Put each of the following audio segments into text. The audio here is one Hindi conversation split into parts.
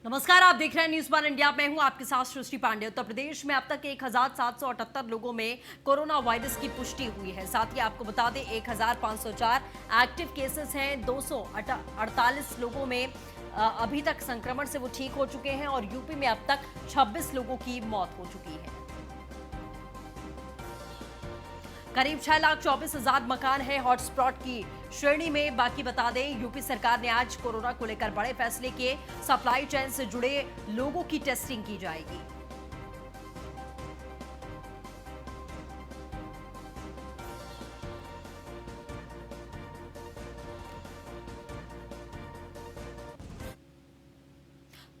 नमस्कार, आप देख रहे हैं न्यूज़ वन इंडिया। मैं हूं आपके साथ सृष्टि पांडे। उत्तर प्रदेश में अब तक 1778 लोगों में कोरोना वायरस की पुष्टि हुई है। साथ ही आपको बता दें 1504 एक्टिव केसेस हैं। 248 लोगों में अभी तक संक्रमण से वो ठीक हो चुके हैं और यूपी में अब तक 26 लोगों की मौत हो चुकी है। करीब 6,24,000 मकान है हॉटस्पॉट की श्रेणी में। बाकी बता दें, यूपी सरकार ने आज कोरोना को लेकर बड़े फैसले किए। सप्लाई चेन से जुड़े लोगों की टेस्टिंग की जाएगी।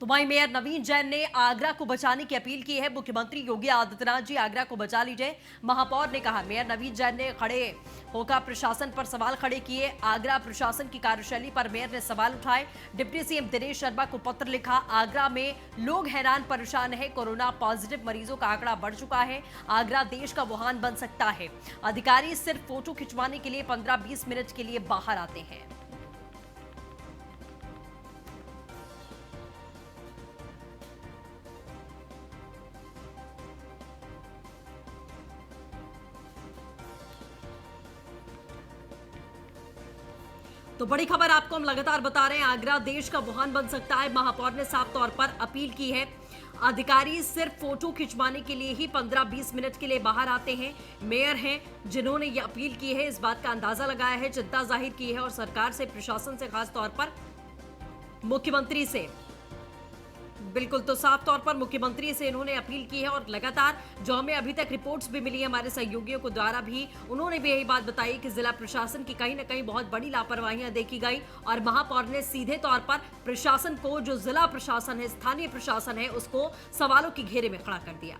तो वहीं मेयर नवीन जैन ने आगरा को बचाने की अपील की है। मुख्यमंत्री योगी आदित्यनाथ जी, आगरा को बचा लीजिए, महापौर ने कहा। मेयर नवीन जैन ने खड़े होकर प्रशासन पर सवाल खड़े किए। आगरा प्रशासन की कार्यशैली पर मेयर ने सवाल उठाए। डिप्टी सीएम दिनेश शर्मा को पत्र लिखा। आगरा में लोग हैरान परेशान है। कोरोना पॉजिटिव मरीजों का आंकड़ा बढ़ चुका है। आगरा देश का वुहान बन सकता है। अधिकारी सिर्फ फोटो खिंचवाने के लिए 15-20 मिनट के लिए बाहर आते हैं। तो बड़ी खबर आपको हम लगातार बता रहे हैं। आगरा देश का वुहान बन सकता है। महापौर ने साफ तौर पर अपील की है। अधिकारी सिर्फ फोटो खिंचवाने के लिए ही 15-20 मिनट के लिए बाहर आते हैं। मेयर हैं जिन्होंने ये अपील की है, इस बात का अंदाजा लगाया है, चिंता जाहिर की है और सरकार से, प्रशासन से, खास तौर पर मुख्यमंत्री से, बिल्कुल, तो साफ तौर पर मुख्यमंत्री से इन्होंने अपील की है। और लगातार जो हमें अभी तक रिपोर्ट्स भी मिली है हमारे सहयोगियों को द्वारा भी, उन्होंने भी यही बात बताई कि जिला प्रशासन की कहीं ना कहीं बहुत बड़ी लापरवाहियां देखी गई और महापौर ने सीधे तौर पर प्रशासन को, जो जिला प्रशासन है, स्थानीय प्रशासन है, उसको सवालों के घेरे में खड़ा कर दिया।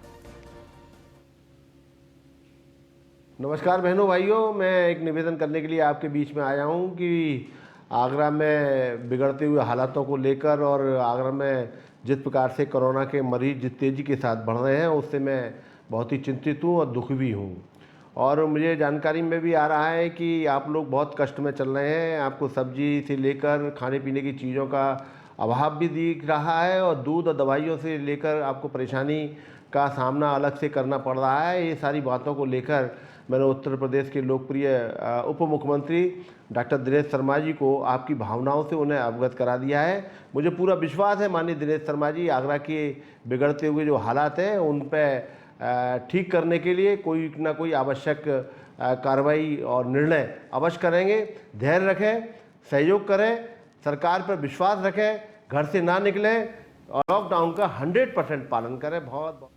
नमस्कार बहनों भाइयों, मैं एक निवेदन करने के लिए आपके बीच में आया हूं कि आगरा में बिगड़ते हुए हालातों को लेकर और आगरा में जिस प्रकार से कोरोना के मरीज जिस तेज़ी के साथ बढ़ रहे हैं, उससे मैं बहुत ही चिंतित हूं और दुखी भी हूं। और मुझे जानकारी में भी आ रहा है कि आप लोग बहुत कष्ट में चल रहे हैं। आपको सब्जी से लेकर खाने पीने की चीज़ों का अभाव भी दिख रहा है और दूध और दवाइयों से लेकर आपको परेशानी का सामना अलग से करना पड़ रहा है। ये सारी बातों को लेकर मैंने उत्तर प्रदेश के लोकप्रिय उप मुख्यमंत्री डॉक्टर दिनेश शर्मा जी को आपकी भावनाओं से उन्हें अवगत करा दिया है। मुझे पूरा विश्वास है माननीय दिनेश शर्मा जी आगरा के बिगड़ते हुए जो हालात हैं उन पर ठीक करने के लिए कोई ना कोई आवश्यक कार्रवाई और निर्णय अवश्य करेंगे। धैर्य रखें, सहयोग करें, सरकार पर विश्वास रखें, घर से ना निकलें और लॉकडाउन का 100% पालन करें। बहुत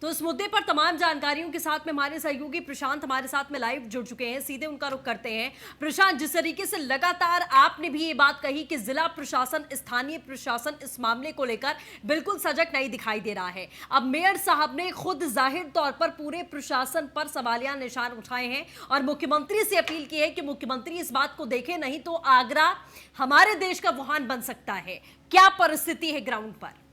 तो इस मुद्दे पर तमाम जानकारियों के साथ में हमारे सहयोगी प्रशांत हमारे साथ में लाइव जुड़ चुके हैं। सीधे उनका रुख करते हैं। प्रशांत, जिस तरीके से लगातार आपने भी ये बात कही कि जिला प्रशासन, स्थानीय प्रशासन इस मामले को लेकर बिल्कुल सजग नहीं दिखाई दे रहा है। अब मेयर साहब ने खुद जाहिर तौर पर पूरे प्रशासन पर सवालिया निशान उठाए हैं और मुख्यमंत्री से अपील की है कि मुख्यमंत्री इस बात को देखें, नहीं तो आगरा हमारे देश का वुहान बन सकता है। क्या परिस्थिति है ग्राउंड पर?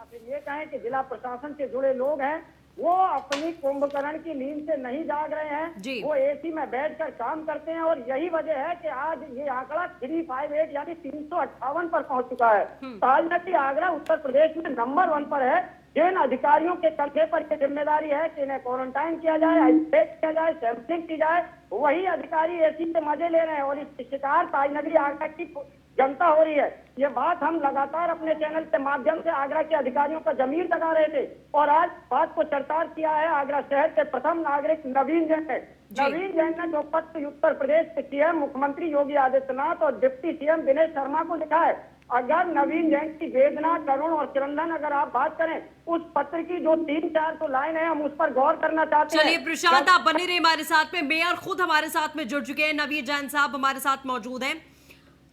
फिर ये कहें कि जिला प्रशासन से जुड़े लोग हैं, वो अपनी कुंभकर्ण की नींद से नहीं जाग रहे हैं। वो एसी में बैठकर काम करते हैं और यही वजह है कि आज ये आंकड़ा 358 यानी 358 पर पहुंच चुका है। ताजनगरी आगरा उत्तर प्रदेश में नंबर 1 पर है। जिन अधिकारियों के कंधे पर ये जिम्मेदारी है कि इन्हें क्वारंटाइन किया जाए, आइसोलेट किया जाए, सैंपलिंग की जाए, वही अधिकारी एसी से मजे ले रहे हैं और इस शिकार ताजनगरी आगरा की जनता हो रही है। ये बात हम लगातार अपने चैनल के माध्यम से आगरा के अधिकारियों पर जमीर लगा रहे थे और आज बात को चरितार्थ किया है आगरा शहर के प्रथम नागरिक नवीन जैन ने। नवीन जैन ने जो पत्र उत्तर प्रदेश के सीएम मुख्यमंत्री योगी आदित्यनाथ और डिप्टी सीएम दिनेश शर्मा को लिखा है, अगर नवीन जैन की वेदना, करुण और क्रंदन अगर आप बात करें, उस पत्र की जो 3-4 लाइन है, हम उस पर गौर करना चाहते हैं। चलिए प्रशांत, आप बने रहे हमारे साथ में। मेयर खुद हमारे साथ में जुड़ चुके हैं, नवीन जैन साहब हमारे साथ मौजूद हैं।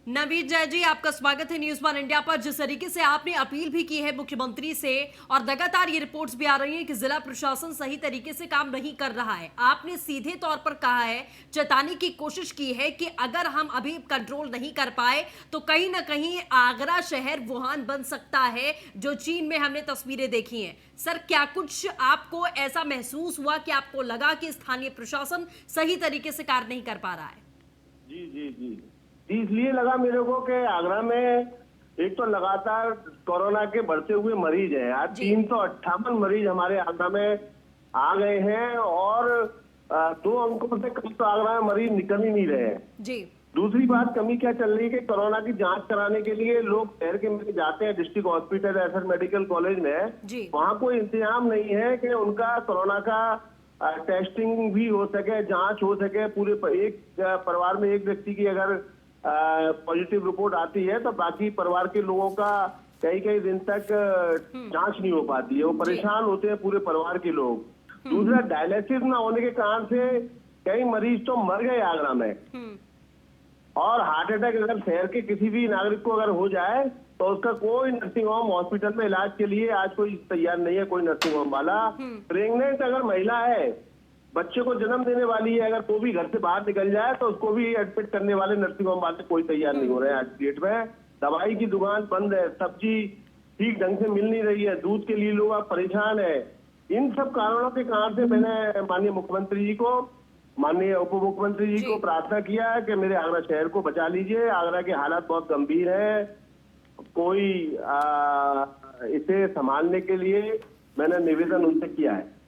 नवीन जय जी, आपका स्वागत है न्यूज वन इंडिया पर। जिस तरीके से आपने अपील भी की है मुख्यमंत्री से और लगातार ये रिपोर्ट्स भी आ रही हैं कि जिला प्रशासन सही तरीके से काम नहीं कर रहा है, आपने सीधे तौर पर कहा है, चेताने की कोशिश की है कि अगर हम अभी कंट्रोल नहीं कर पाए तो कहीं ना कहीं आगरा शहर वुहान बन सकता है, जो चीन में हमने तस्वीरें देखी हैं। सर, क्या कुछ आपको ऐसा महसूस हुआ कि आपको लगा कि स्थानीय प्रशासन सही तरीके से कार्य नहीं कर पा रहा है? जी जी जी इसलिए लगा मेरे को कि आगरा में एक तो लगातार कोरोना के बढ़ते हुए मरीज हैं। आज 358 मरीज हमारे आगरा में आ गए हैं और 2 अंकों से कम तो आगरा में मरीज निकल ही नहीं रहे हैं जी। दूसरी बात कमी क्या चल रही है कि कोरोना की जांच कराने के लिए लोग शहर के में जाते हैं डिस्ट्रिक्ट हॉस्पिटल या फिर मेडिकल कॉलेज में, वहाँ कोई इंतजाम नहीं है कि उनका कोरोना का टेस्टिंग भी हो सके, जांच हो सके। पूरे एक परिवार में एक व्यक्ति की अगर पॉजिटिव रिपोर्ट आती है तो बाकी परिवार के लोगों का कई कई दिन तक जांच नहीं हो पाती है। वो परेशान होते हैं पूरे परिवार के लोग। दूसरा, डायलिसिस ना होने के कारण से कई मरीज तो मर गए आगरा में। और हार्ट अटैक अगर शहर के किसी भी नागरिक को अगर हो जाए तो उसका कोई नर्सिंग होम हॉस्पिटल में इलाज के लिए आज कोई तैयार नहीं है, कोई नर्सिंग होम वाला। प्रेग्नेंट अगर महिला है, बच्चे को जन्म देने वाली है, अगर वो भी घर से बाहर निकल जाए तो उसको भी एडमिट करने वाले नर्सिंग होम वाले कोई तैयार नहीं हो रहे हैं आज की डेट में। दवाई की दुकान बंद है, सब्जी ठीक ढंग से मिल नहीं रही है, दूध के लिए लोग परेशान है। इन सब कारणों के कारण से मैंने माननीय मुख्यमंत्री जी को, माननीय उप मुख्यमंत्री जी को प्रार्थना किया कि मेरे आगरा शहर को बचा लीजिए। आगरा के हालात बहुत गंभीर है, कोई इसे संभालने के लिए मैंने निवेदन उनसे किया है।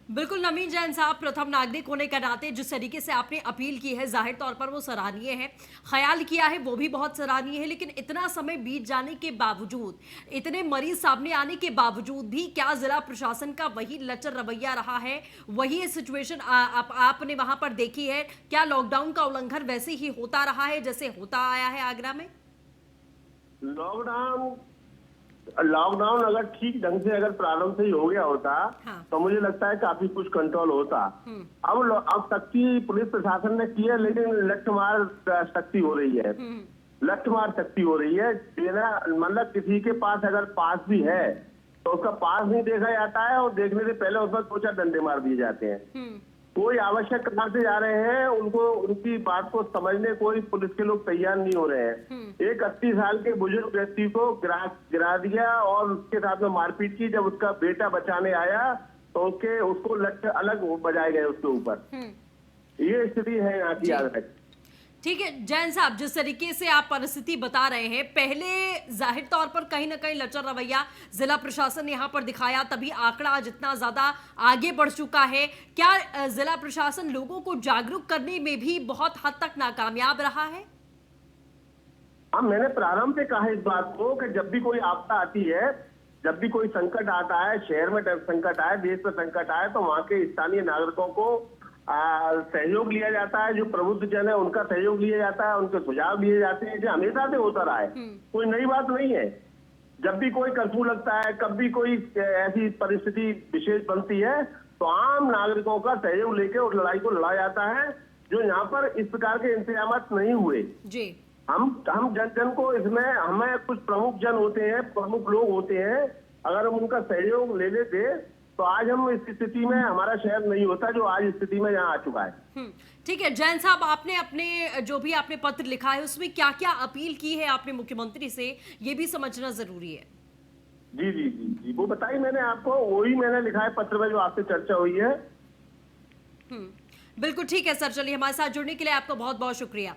बिल्कुल नवीन जैन साहब, प्रथम नागरिक होने के नाते जिस तरीके से आपने अपील की है, जाहिर तौर पर वो सराहनीय है, ख्याल किया है वो भी बहुत सराहनीय है। लेकिन इतना समय बीत जाने के बावजूद, इतने मरीज सामने आने के बावजूद भी क्या जिला प्रशासन का वही लचर रवैया रहा है? वही सिचुएशन आपने वहां पर देखी है? क्या लॉकडाउन का उल्लंघन वैसे ही होता रहा है जैसे होता आया है आगरा में? लॉकडाउन अगर ठीक ढंग से अगर प्रारंभ से ही हो गया होता तो मुझे लगता है काफी कुछ कंट्रोल होता। अब सख्ती पुलिस प्रशासन ने की है, लेकिन लठमार सख्ती हो रही है, लठमार सख्ती हो रही है। मतलब किसी के पास अगर पास भी है तो उसका पास नहीं देखा जाता है और देखने से पहले उस पर 2-4 डंडे मार दिए जाते हैं। कोई आवश्यक कारण से जा रहे हैं, उनको उनकी बात को समझने कोई पुलिस के लोग तैयार नहीं हो रहे हैं। एक 80 साल के बुजुर्ग व्यक्ति को गिरा दिया और उसके साथ में मारपीट की। जब उसका बेटा बचाने आया तो उसको लठ अलग बजाए गए उसके ऊपर। ये स्थिति है यहाँ की आगरा की। ठीक है जैन साहब, जिस तरीके से आप परिस्थिति बता रहे हैं, पहले जाहिर तौर पर कहीं ना कहीं लचर रवैया जिला प्रशासन ने यहाँ पर दिखाया, तभी आंकड़ा आज इतना ज्यादा आगे बढ़ चुका है। क्या जिला प्रशासन लोगों को जागरूक करने में भी बहुत हद तक नाकामयाब रहा है? हाँ, मैंने प्रारंभ से कहा इस बात को कि जब भी कोई आपदा आती है, जब भी कोई संकट आता है, शहर में संकट आए, देश में संकट आए, तो वहाँ के स्थानीय नागरिकों को सहयोग लिया जाता है। जो प्रबुद्ध जन है उनका सहयोग लिया जाता है, उनके सुझाव लिए जाते हैं। जो हमेशा से होता रहा है, कोई नई बात नहीं है। जब भी कोई कर्फ्यू लगता है, कब भी कोई ऐसी परिस्थिति विशेष बनती है तो आम नागरिकों का सहयोग लेके उस लड़ाई को लड़ा जाता है। जो यहाँ पर इस प्रकार के इंतजाम नहीं हुए जी। हम जन को इसमें, हमें कुछ प्रमुख जन होते हैं, प्रमुख लोग होते हैं, अगर हम उनका सहयोग ले लेते तो आज हम इस स्थिति में, हमारा शहर नहीं होता जो आज स्थिति में यहाँ आ चुका है। ठीक है जैन साहब, आपने अपने जो भी आपने पत्र लिखा है उसमें क्या क्या अपील की है आपने मुख्यमंत्री से, ये भी समझना जरूरी है। जी जी जी जी वो बताई मैंने आपको, वही मैंने लिखा है पत्र में जो आपसे चर्चा हुई है। बिल्कुल ठीक है सर, चलिए हमारे साथ जुड़ने के लिए आपका बहुत बहुत शुक्रिया।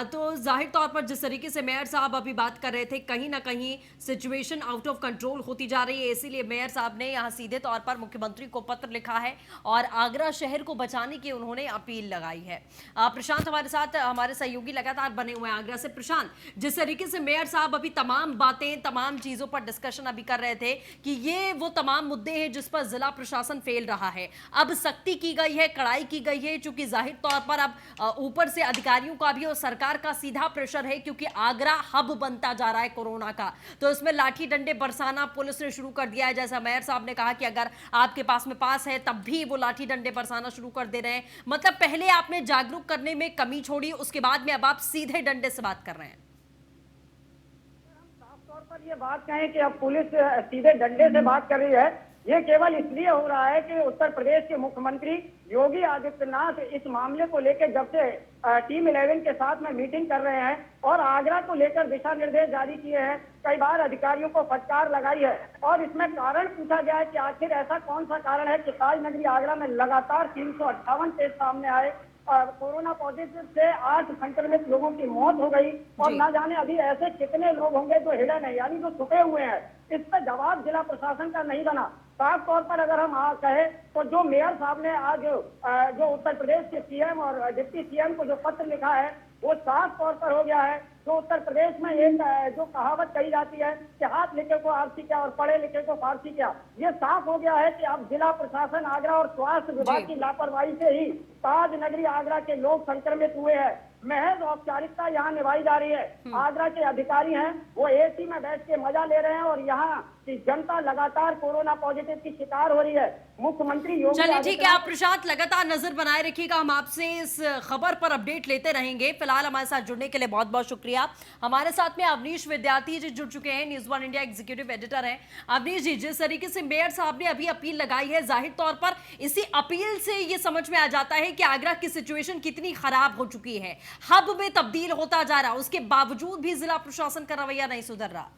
तो जाहिर तौर पर जिस तरीके से मेयर साहब अभी बात कर रहे थे, कहीं ना कहीं सिचुएशन आउट ऑफ कंट्रोल होती जा रही है, इसीलिए मेयर साहब ने यहाँ सीधे तौर पर मुख्यमंत्री को पत्र लिखा है और आगरा शहर को बचाने की उन्होंने अपील लगाई है। प्रशांत हमारे साथ, हमारे सहयोगी लगातार बने हुए हैं आगरा से। प्रशांत, जिस तरीके से मेयर साहब अभी तमाम बातें, तमाम चीजों पर डिस्कशन अभी कर रहे थे कि ये वो तमाम मुद्दे हैं जिस पर जिला प्रशासन फेल रहा है, अब सख्ती की गई है, कड़ाई की गई है, चूंकि जाहिर तौर पर अब ऊपर से अधिकारियों का भी और सरकार का सीधा प्रेशर है, क्योंकि आगरा हब बनता जा रहा है कोरोना का, तो इसमें लाठी डंडे बरसाना पुलिस ने शुरू कर दिया है। जैसा मेयर साहब ने कहा कि अगर आपके पास में पास है तब भी वो लाठी डंडे बरसाना शुरू कर दे रहे हैं। मतलब पहले आपने जागरूक करने में कमी छोड़ी, उसके बाद में अब आप सीधे डंडे से बात कर रहे हैं। ये बात कहें कि अब पुलिस सीधे डंडे से बात कर रही है, ये केवल इसलिए हो रहा है कि उत्तर प्रदेश के मुख्यमंत्री योगी आदित्यनाथ इस मामले को लेकर जब से टीम 11 के साथ में मीटिंग कर रहे हैं और आगरा को लेकर दिशा निर्देश जारी किए हैं, कई बार अधिकारियों को फटकार लगाई है और इसमें कारण पूछा गया है कि आखिर ऐसा कौन सा कारण है कि ताजनगरी आगरा में लगातार 358 केस सामने आए, कोरोना पॉजिटिव से 8 संक्रमित लोगों की मौत हो गई और ना जाने अभी ऐसे कितने लोग होंगे जो हिडन है, यानी जो छुपे हुए हैं। इस पर जवाब जिला प्रशासन का नहीं बना। साफ तौर पर अगर हम कहें तो जो मेयर साहब ने आज जो उत्तर प्रदेश के सीएम और डिप्टी सीएम को जो पत्र लिखा है वो साफ तौर पर हो गया है। जो उत्तर प्रदेश में एक जो कहावत कही जाती है कि हाथ लिखे को आरसी क्या और पढ़े लिखे को फारसी क्या, ये साफ हो गया है कि अब जिला प्रशासन आगरा और स्वास्थ्य विभाग की लापरवाही से ही ताज नगरी आगरा के लोग संक्रमित हुए हैं। महज औपचारिकता यहाँ निभाई जा रही है। आगरा के अधिकारी हैं वो एसी में बैठ के मजा ले रहे हैं और यहाँ की जनता लगातार कोरोना पॉजिटिव की शिकार हो रही है। मुख्यमंत्री योगी चलिए ठीक है, आप प्रशांत लगातार नजर बनाए रखिएगा, हम आपसे इस खबर पर अपडेट लेते रहेंगे। फिलहाल हमारे साथ जुड़ने के लिए बहुत बहुत शुक्रिया। हमारे साथ में अवनीश विद्यार्थी जी जुड़ चुके हैं, न्यूज़ 1 इंडिया एग्जीक्यूटिव एडिटर हैं। अवनीश जी, जिस तरीके से मेयर साहब ने अभी अपील लगाई है, जाहिर तौर पर इसी अपील से ये समझ में आ जाता है कि आगरा की सिचुएशन कितनी खराब हो चुकी है, हब में तब्दील होता जा रहा, उसके बावजूद भी जिला प्रशासन का रवैया नहीं सुधर रहा।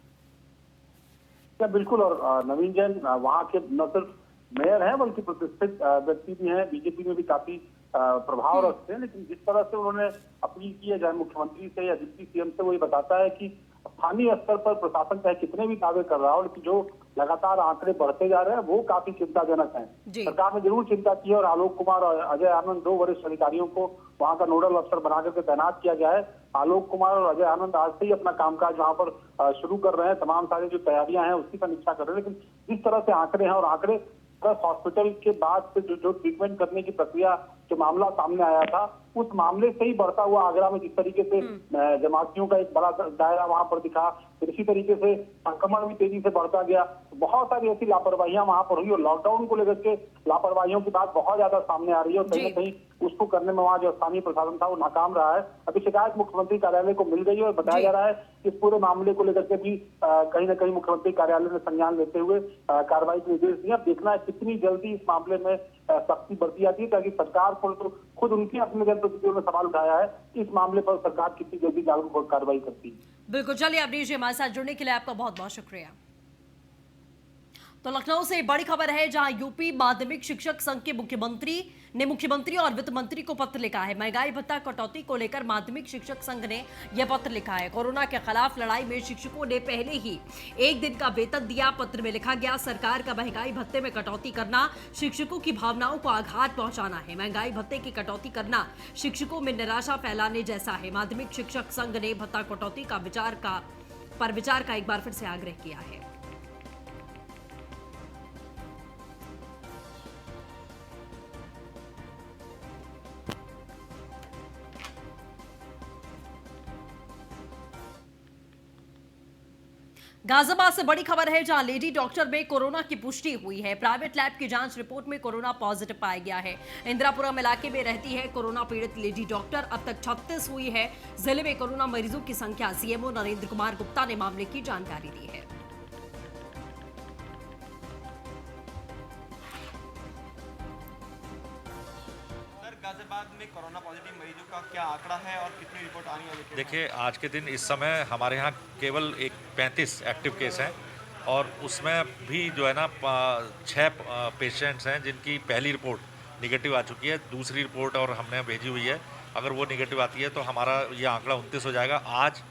बिल्कुल, और नवीन जैन वहाँ के न सिर्फ मेयर हैं बल्कि प्रतिष्ठित व्यक्ति भी हैं, बीजेपी में भी काफी प्रभाव रखते हैं, लेकिन जिस तरह से उन्होंने अपील की है चाहे मुख्यमंत्री से या डिप्टी सीएम से, वो ये बताता है कि स्थानीय स्तर पर प्रशासन चाहे कितने भी दावे कर रहा हो, लेकिन जो लगातार आंकड़े बढ़ते जा रहे हैं वो काफी चिंताजनक हैं। सरकार ने जरूर चिंता की है और आलोक कुमार और अजय आनंद 2 वरिष्ठ अधिकारियों को वहां का नोडल अफसर बनाकर के तैनात किया गया है। आलोक कुमार और अजय आनंद आज से ही अपना कामकाज वहां पर शुरू कर रहे हैं, तमाम सारी जो तैयारियां हैं उसकी समीक्षा कर रहे हैं। लेकिन जिस तरह से आंकड़े हैं और आंकड़े हॉस्पिटल के बाद से जो ट्रीटमेंट करने की प्रक्रिया जो मामला सामने आया था, उस मामले से ही बढ़ता हुआ आगरा में जिस तरीके से जमातियों का एक बड़ा दायरा वहां पर दिखा, फिर इसी तरीके से संक्रमण भी तेजी से बढ़ता गया, बहुत सारी ऐसी लापरवाहियां वहां पर हुई और लॉकडाउन को लेकर के लापरवाहियों की बात बहुत ज्यादा सामने आ रही है और कहीं ना कहीं उसको करने में वहाँ जो स्थानीय प्रशासन था वो नाकाम रहा है। अभी शिकायत मुख्यमंत्री कार्यालय को मिल गई है और बताया जा रहा है कि इस पूरे मामले को लेकर के भी कहीं ना कहीं मुख्यमंत्री कार्यालय ने संज्ञान लेते हुए कार्रवाई के निर्देश दिए। अब देखना है कितनी जल्दी इस मामले में सख्ती बरती जाती है, ताकि सरकार को तो खुद उनकी अपने जनप्रतिनिधियों ने सवाल उठाया है, इस मामले पर सरकार कितनी जल्दी जागरूक कार्रवाई करती है। बिल्कुल, चलिए अवनीश जी, हमारे साथ जुड़ने के लिए आपका बहुत बहुत शुक्रिया। तो लखनऊ से बड़ी खबर है, जहां यूपी माध्यमिक शिक्षक संघ के मुख्यमंत्री और वित्त मंत्री को पत्र लिखा है। महंगाई भत्ता कटौती को लेकर माध्यमिक शिक्षक संघ ने यह पत्र लिखा है। कोरोना के खिलाफ लड़ाई में शिक्षकों ने पहले ही 1 दिन का वेतन दिया। पत्र में लिखा गया, सरकार का महंगाई भत्ते में कटौती करना शिक्षकों की भावनाओं को आघात पहुंचाना है। महंगाई भत्ते की कटौती करना शिक्षकों में निराशा फैलाने जैसा है। माध्यमिक शिक्षक संघ ने भत्ता कटौती का विचार का एक बार फिर से आग्रह किया है। गाजियाबाद से बड़ी खबर है, जहां लेडी डॉक्टर में कोरोना की पुष्टि हुई है। प्राइवेट लैब की जांच रिपोर्ट में कोरोना पॉजिटिव पाया गया है। इंदिरापुरम इलाके में रहती है कोरोना पीड़ित लेडी डॉक्टर। अब तक 36 हुई है। जिले में कोरोना मरीजों की संख्या, सीएमओ नरेंद्र कुमार गुप्ता ने मामले की जानकारी दी है। गाजियाबाद में कोरोना पॉजिटिव मरीजों का क्या आंकड़ा है और कितनी रिपोर्ट आनी है? देखिए, आज के दिन इस समय हमारे यहाँ केवल 35 एक्टिव केस हैं और उसमें भी जो है ना 6 पेशेंट्स हैं जिनकी पहली रिपोर्ट निगेटिव आ चुकी है। दूसरी रिपोर्ट और हमने भेजी हुई है, अगर वो निगेटिव आती है तो हमारा ये आंकड़ा 29 हो जाएगा आज।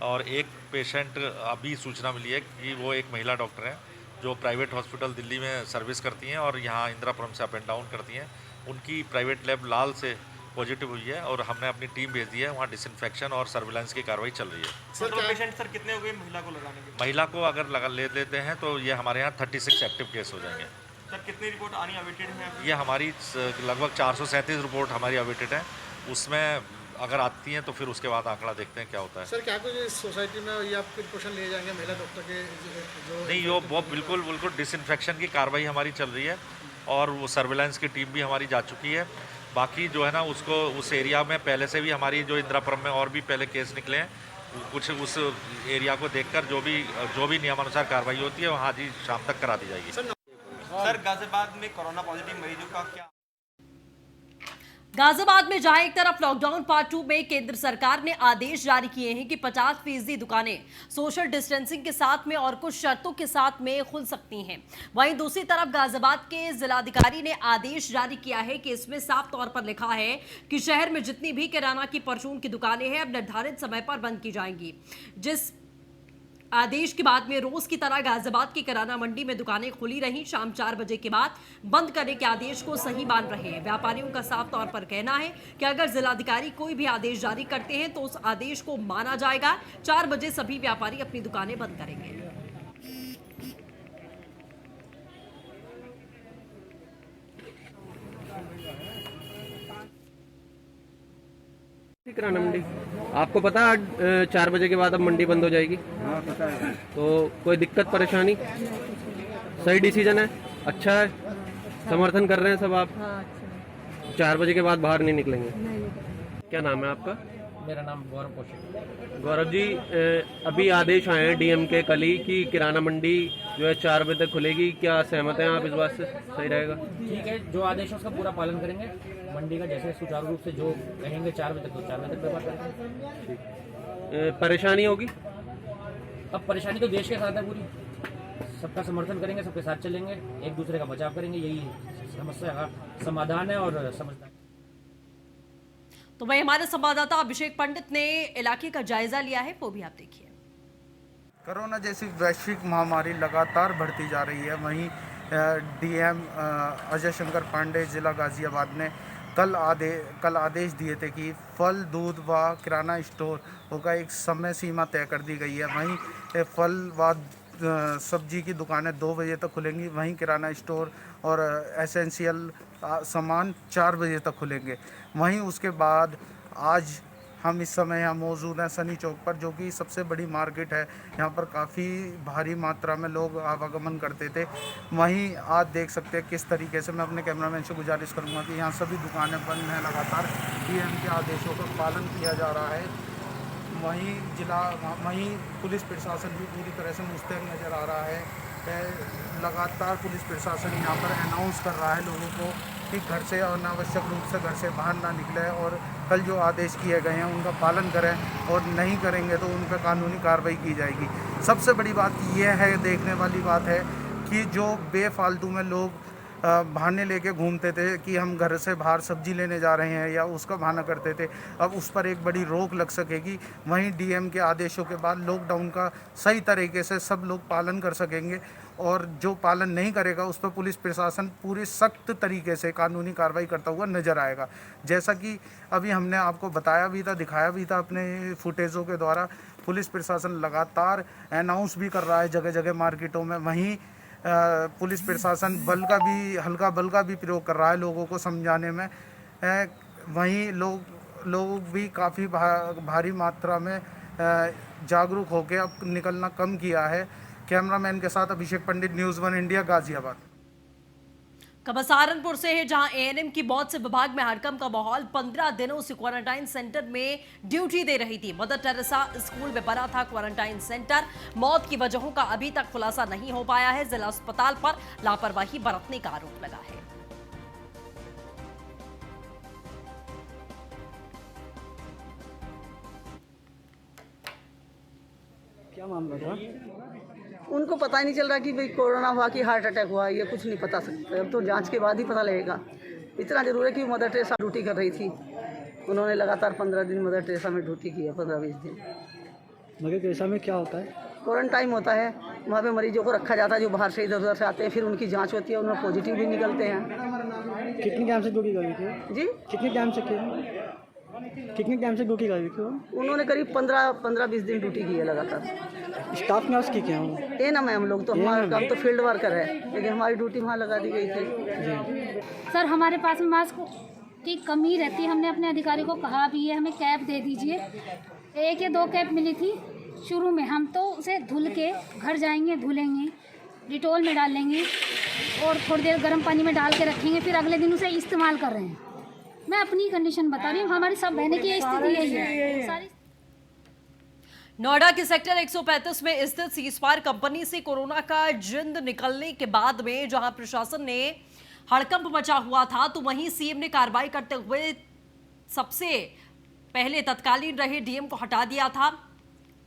और एक पेशेंट अभी सूचना मिली है कि वो एक महिला डॉक्टर हैं जो प्राइवेट हॉस्पिटल दिल्ली में सर्विस करती हैं और यहाँ इंदिरापुरम से अप एंड डाउन करती हैं। उनकी प्राइवेट लैब लाल से पॉजिटिव हुई है और हमने अपनी टीम भेज दी है, वहाँ डिसइंफेक्शन और सर्विलांस की कार्रवाई चल रही है। सर पेशेंट सर कितने हो गए महिला को लगाने के? महिला को अगर ले लेते हैं तो ये हमारे यहाँ 36 एक्टिव केस हो जाएंगे। सर कितनी रिपोर्ट आनी अवेटेड है? ये हमारी लगभग 437 रिपोर्ट हमारी अवेटेड है। उसमें अगर आती हैं तो फिर उसके बाद आंकड़ा देखते हैं क्या होता है। सर क्या कुछ इस सोसाइटी में ये आप प्रिकॉशन ले जाएंगे महिला डॉक्टर के जो नहीं, वो बिल्कुल डिसइंफेक्शन की कार्रवाई हमारी चल रही है और वो सर्विलांस की टीम भी हमारी जा चुकी है। बाकी जो है ना उसको उस एरिया में पहले से भी हमारी जो इंदिरापुरम में और भी पहले केस निकले हैं कुछ उस एरिया को देखकर जो भी नियमानुसार कार्रवाई होती है वहाँ जी शाम तक करा दी जाएगी। सर गाजियाबाद में कोरोना पॉजिटिव मरीजों का क्या? गाजियाबाद में जहां एक तरफ लॉकडाउन पार्ट 2 में केंद्र सरकार ने आदेश जारी किए हैं कि 50% दुकानें सोशल डिस्टेंसिंग के साथ में और कुछ शर्तों के साथ में खुल सकती हैं, वहीं दूसरी तरफ गाजियाबाद के जिलाधिकारी ने आदेश जारी किया है कि इसमें साफ तौर पर लिखा है कि शहर में जितनी भी किराना की परचून की दुकानें हैं अब निर्धारित समय पर बंद की जाएंगी। जिस आदेश के बाद में रोज की तरह गाजियाबाद की किराना मंडी में दुकानें खुली रहीं, शाम 4 बजे के बाद बंद करने के आदेश को सही मान रहे हैं। व्यापारियों का साफ तौर पर कहना है कि अगर जिलाधिकारी कोई भी आदेश जारी करते हैं तो उस आदेश को माना जाएगा। 4 बजे सभी व्यापारी अपनी दुकानें बंद करेंगे। किराना मंडी आपको पता है 4 बजे के बाद अब मंडी बंद हो जाएगी। हाँ पता है। तो कोई दिक्कत परेशानी? सही डिसीजन है, अच्छा है, समर्थन कर रहे हैं सब आप? हाँ, अच्छा। 4 बजे के बाद बाहर नहीं निकलेंगे? नहीं। क्या नाम है आपका? मेरा नाम गौरव कौशिक। गौरव जी, अभी आदेश आए हैं डीएम के कल ही कि किराना मंडी जो है 4 बजे तक खुलेगी, क्या सहमत हैं आप इस बात से? सही रहेगा? ठीक है, जो आदेश है उसका पूरा पालन करेंगे। मंडी का जैसे सुचारू रूप से जो कहेंगे 4 बजे तक तो 4 बजे तक व्यवहार करेंगे। ठीक। परेशानी होगी? अब परेशानी तो देश के साथ है पूरी, सबका समर्थन करेंगे, सबके साथ चलेंगे, एक दूसरे का बचाव करेंगे, यही समस्या का समाधान है और समझदारी। तो वही हमारे संवाददाता अभिषेक पंडित ने इलाके का जायजा लिया है, वो भी आप देखिए। कोरोना जैसी वैश्विक महामारी लगातार बढ़ती जा रही है। वहीं डीएम अजय शंकर पांडे जिला गाजियाबाद ने कल आदेश दिए थे कि फल, दूध व किराना स्टोर होगा एक समय सीमा तय कर दी गई है। वहीं फल व सब्जी की दुकानें 2 बजे तक खुलेंगी, वहीं किराना स्टोर और एसेंशियल सामान 4 बजे तक खुलेंगे। वहीं उसके बाद आज हम इस समय यहाँ मौजूद हैं सनी चौक पर, जो कि सबसे बड़ी मार्केट है। यहाँ पर काफ़ी भारी मात्रा में लोग आवागमन करते थे। वहीं आज देख सकते हैं किस तरीके से, मैं अपने कैमरामैन से गुजारिश करूँगा कि यहाँ सभी दुकानें बंद हैं। लगातार डीएम के आदेशों का पालन किया जा रहा है। वहीं पुलिस प्रशासन भी पूरी तरह से मुस्तैद नज़र आ रहा है। लगातार पुलिस प्रशासन यहाँ पर अनाउंस कर रहा है लोगों को कि घर से अनावश्यक रूप से घर से बाहर ना निकलें और कल जो आदेश किए गए हैं उनका पालन करें, और नहीं करेंगे तो उन पर कानूनी कार्रवाई की जाएगी। सबसे बड़ी बात यह है, देखने वाली बात है कि जो बेफालतू में लोग बहाने लेके घूमते थे कि हम घर से बाहर सब्जी लेने जा रहे हैं या उसका बहाना करते थे, अब उस पर एक बड़ी रोक लग सकेगी। वहीं डीएम के आदेशों के बाद लॉकडाउन का सही तरीके से सब लोग पालन कर सकेंगे, और जो पालन नहीं करेगा उस पर पुलिस प्रशासन पूरी सख्त तरीके से कानूनी कार्रवाई करता हुआ नज़र आएगा। जैसा कि अभी हमने आपको बताया भी था, दिखाया भी था अपने फुटेजों के द्वारा, पुलिस प्रशासन लगातार अनाउंस भी कर रहा है जगह जगह मार्केटों में। वहीं पुलिस प्रशासन हल्का बल का भी प्रयोग कर रहा है लोगों को समझाने में। वहीं लोग भी काफ़ी भारी मात्रा में जागरूक होकर अब निकलना कम किया है। कैमरामैन के साथ अभिषेक पंडित, न्यूज़ 1 इंडिया, गाजियाबाद। खबर सहारनपुर से है, जहां एएनएम की मौत से विभाग में हड़कंप का माहौल। 15 दिनों से क्वारंटाइन सेंटर में ड्यूटी दे रही थी। मदर टेरेसा स्कूल में बना था क्वारंटाइन सेंटर। मौत की वजहों का अभी तक खुलासा नहीं हो पाया है। जिला अस्पताल पर लापरवाही बरतने का आरोप लगा है। क्या मामला था? उनको पता ही नहीं चल रहा कि भाई कोरोना हुआ कि हार्ट अटैक हुआ, ये कुछ नहीं पता सकता। अब तो जांच के बाद ही पता लगेगा। इतना जरूर है कि मदर टेरेसा ड्यूटी कर रही थी। उन्होंने लगातार 15 दिन मदर टेरेसा में ड्यूटी की है, 15-20 दिन। मदर टेरेसा में क्या होता है? क्वारंटाइन होता है, वहाँ पे मरीजों को रखा जाता है जो बाहर से इधर उधर से आते हैं, फिर उनकी जाँच होती है, उनमें पॉजिटिव भी निकलते हैं। कितने टाइम से ड्यूटी कर रही थी जी? कितने टाइम से ड्यूटी कर रही थी? उन्होंने करीब 15-20 दिन ड्यूटी की है लगातार। स्टाफ नर्स की क्या है? ये ना मैम, लोग तो हमारा काम तो फील्ड वर्कर है, लेकिन हमारी ड्यूटी वहाँ लगा दी गई थी। सर, हमारे पास में मास्क की कमी रहती है। हमने अपने अधिकारी को कहा भी है हमें कैप दे दीजिए। 1 या 2 कैप मिली थी शुरू में। हम तो उसे धुल के घर जाएंगे, धुलेंगे, डिटोल में डालेंगे और थोड़ी देर गर्म पानी में डाल के रखेंगे, फिर अगले दिन उसे इस्तेमाल कर रहे हैं। मैं अपनी कंडीशन बता रही हूँ, हमारी सब बहने की स्थिति यही है सारी। नोएडा के सेक्टर 135 में स्थित सीजफायर कंपनी से कोरोना का जिंद निकलने के बाद में जहां प्रशासन ने हड़कंप मचा हुआ था, तो वहीं सीएम ने कार्रवाई करते हुए सबसे पहले तत्कालीन रहे डीएम को हटा दिया था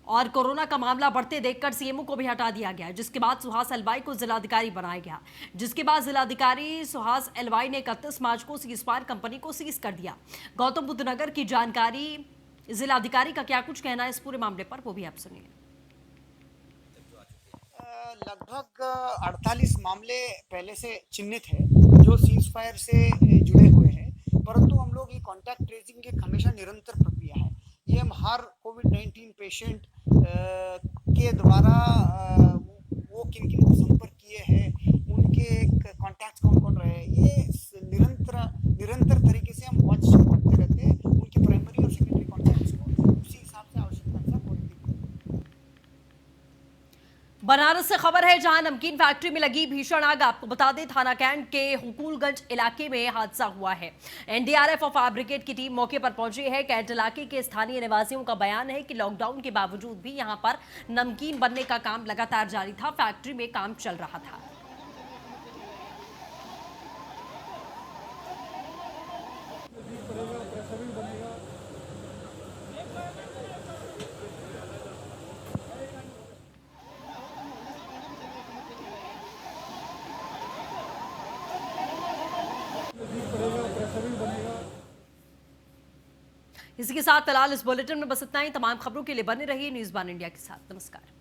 और कोरोना का मामला बढ़ते देखकर सीएमओ को भी हटा दिया गया, जिसके बाद सुहास एलवाई को जिलाधिकारी बनाया गया, जिसके बाद जिलाधिकारी सुहास एलवाई ने 31 मार्च को सीजफायर कंपनी को सीज कर दिया। गौतम बुद्ध नगर की जानकारी, जिलाधिकारी का क्या कुछ कहना है इस पूरे मामले पर, वो भी आप सुनिए। लगभग 48 मामले पहले से चिन्हित है जो सीज फायर से जुड़े हुए हैं, परंतु हम लोग ये कॉन्टैक्ट ट्रेसिंग एक हमेशा निरंतर प्रक्रिया है। ये हम हर कोविड-19 पेशेंट के द्वारा वो किन किन को संपर्क किए हैं, उनके कॉन्टैक्ट्स कौन कौन रहे, ये निरंतर तरीके से हम वॉच करते रहते हैं उनके प्राइमरी और सेकेंडरी कॉन्टैक्ट्स को, उसी हिसाब से आवश्यकता बनारस से खबर है, जहां नमकीन फैक्ट्री में लगी भीषण आग। आपको बता दें, थाना कैंट के हुकूलगंज इलाके में हादसा हुआ है। एनडीआरएफ और फायर ब्रिगेड की टीम मौके पर पहुंची है। कैंट इलाके के स्थानीय निवासियों का बयान है कि लॉकडाउन के बावजूद भी यहां पर नमकीन बनने का काम लगातार जारी था, फैक्ट्री में काम चल रहा था। इसी के साथ फिलहाल इस बुलेटिन में बस इतना ही। तमाम खबरों के लिए बने रहिए न्यूज़ 1 इंडिया के साथ। नमस्कार।